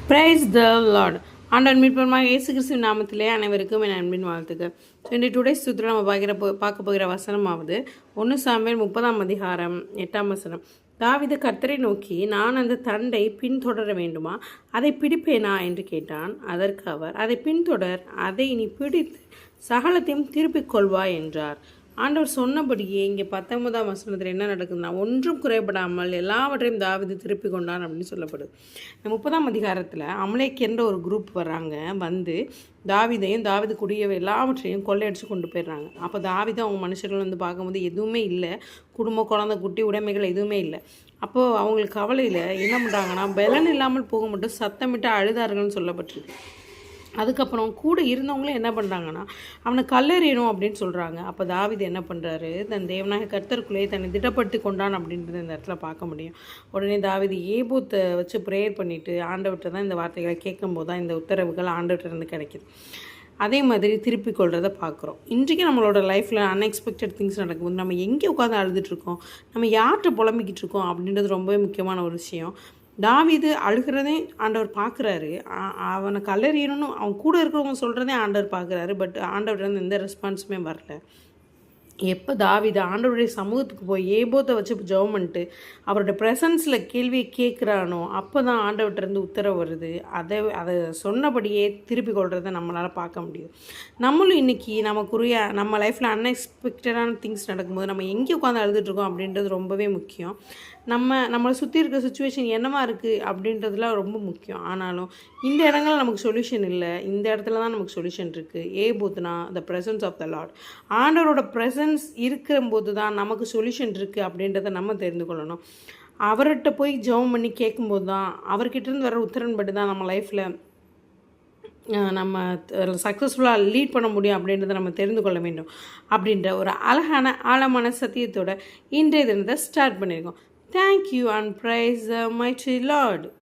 Praise the Lord. ஆண்டவன் மீட்பருமாக இயேசு கிறிஸ்துவின் நாமத்திலே அனைவருக்கும் என் அன்பின் வாழ்த்துக்கள். ஸோ இந்த டுடேஸ் சுற்று நம்ம பார்க்க போகிற வசனமாவது 1 சாமுவேல் 30 தாவீது கர்த்தரை நோக்கி, நான் அந்த தண்டை பின்தொடர வேண்டுமா, அதை பிடிப்பேனா என்று கேட்டான். அதற்கு அவர், அதை பின்தொடர், அதை நீ பிடித்து சகலத்தையும் திருப்பிக் கொள்வாய் என்றார். ஆண்டவர் சொன்னபடியே இங்கே 19 என்ன நடக்குதுன்னா, ஒன்றும் குறைபடாமல் எல்லாவற்றையும் தாவீது திருப்பி கொண்டான் அப்படின்னு சொல்லப்படுது. இந்த 30 அமலேக் என்ற ஒரு குரூப் வர்றாங்க, வந்து தாவீதையும் தாவீது கூடிய எல்லாவற்றையும் கொள்ளையடிச்சு கொண்டு போயிடுறாங்க. அப்போ தாவீது அவங்க மனுஷர்கள் வந்து பார்க்கும்போது எதுவுமே இல்லை, குடும்பம் குழந்தை குட்டி உடைமைகள் எதுவுமே இல்லை. அப்போது அவங்களுக்கு கவலையில் என்ன பண்ணுறாங்கன்னா, பலன் இல்லாமல் போக மட்டும் சத்தமிட்டு அழுதார்கள்னு சொல்லப்பட்டிருக்கு. அதுக்கப்புறம் கூட இருந்தவங்களும் என்ன பண்ணுறாங்கன்னா, அவனை கல்லெறியணும் அப்படின்னு சொல்கிறாங்க. அப்போ தாவீது என்ன பண்ணுறாரு, தன் தேவனாக கர்த்தருக்குள்ளேயே தன்னை திடப்படுத்தி கொண்டான் அப்படின்றத இந்த இடத்துல பார்க்க முடியும். உடனே தாவீது ஏபூத்தை வச்சு ப்ரேயர் பண்ணிவிட்டு ஆண்டவர்கிட்ட தான் இந்த வார்த்தைகளை கேட்கும்போது தான் இந்த உத்தரவுகள் ஆண்டவர்கிட்ட இருந்து கிடைக்கிது. அதே மாதிரி திருப்பி கொள்றதை பார்க்குறோம். இன்றைக்கி நம்மளோட லைஃப்பில் அன்எக்ஸ்பெக்டட் திங்ஸ் நடக்கும்போது நம்ம எங்கே உட்காந்து அழுதுட்டுருக்கோம், நம்ம யார்கிட்ட புலம்பிக்கிட்டு இருக்கோம் அப்படின்றது ரொம்பவே முக்கியமான ஒரு விஷயம். தாவீது அழுகிறதே ஆண்டவர் பார்க்குறாரு, அவனை கல்லெறியணும்னு அவன் கூட இருக்கிறவங்க சொல்கிறதே ஆண்டவர் பார்க்குறாரு. பட் ஆண்டவர்கிட்ட எந்த ரெஸ்பான்ஸுமே வரல. எப்போ தாவீது ஆண்டவருடைய சமூகத்துக்கு போய் ஏபோத்தை வச்சு ஜெபம் பண்ணிட்டு அவருடைய ப்ரெசன்ஸில் கேள்வியை கேட்குறானோ, அப்போ தான் ஆண்டவர்கிட்டருந்து உத்தரவு வருது. அதை சொன்னபடியே திருப்பி கொள்கிறத நம்மளால் பார்க்க முடியும். நம்மளும் இன்றைக்கி நமக்குரிய நம்ம லைஃப்பில் அன்எக்ஸ்பெக்டடான திங்ஸ் நடக்கும்போது நம்ம எங்கே உட்காந்து அழுதுட்டுருக்கோம் அப்படின்றது ரொம்பவே முக்கியம். நம்மளை சுற்றி இருக்கிற சுச்சுவேஷன் என்னவா இருக்குது அப்படின்றதுலாம் ரொம்ப முக்கியம். ஆனாலும் இந்த இடங்களில் நமக்கு சொல்யூஷன் இல்லை, இந்த இடத்துல தான் நமக்கு சொல்யூஷன் இருக்குது. ஏபோத்னா the presence of the Lord. ஆண்டவரோட ப்ரெசன்ஸ் இருக்கிறம்போது தான் நமக்கு சொல்யூஷன் இருக்குது அப்படின்றத நம்ம தெரிந்து கொள்ளணும். அவர்கிட்ட போய் ஜெபம் பண்ணி கேட்கும்போது தான், அவர்கிட்டருந்து வர உத்தரன்படி தான் நம்ம லைஃப்பில் நம்ம சக்ஸஸ்ஃபுல்லாக லீட் பண்ண முடியும் அப்படின்றத நம்ம தெரிந்து கொள்ள வேண்டும். அப்படின்ற ஒரு அழகான ஆழமான சத்தியத்தோட இன்றைய தினத்தை ஸ்டார்ட் பண்ணியிருக்கோம். Thank you and praise the mighty Lord.